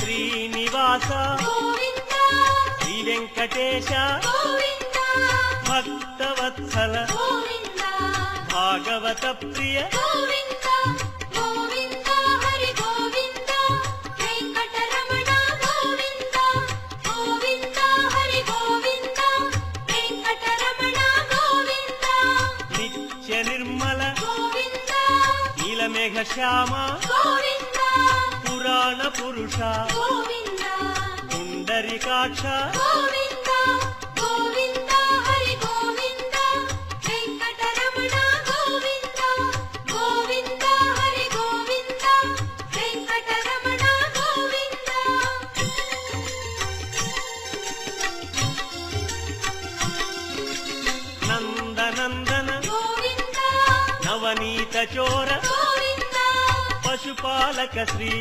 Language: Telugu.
శ్రీనివాస శ్రీ వెంకటేశ భక్తవత్సల భాగవత ప్రియ నిత్య నిర్మల నీలమేఘ శ్యామ పురాణ పురుష పుండరీకాక్ష నందనందన నవనీత చోర పశుపాలక శ్రీ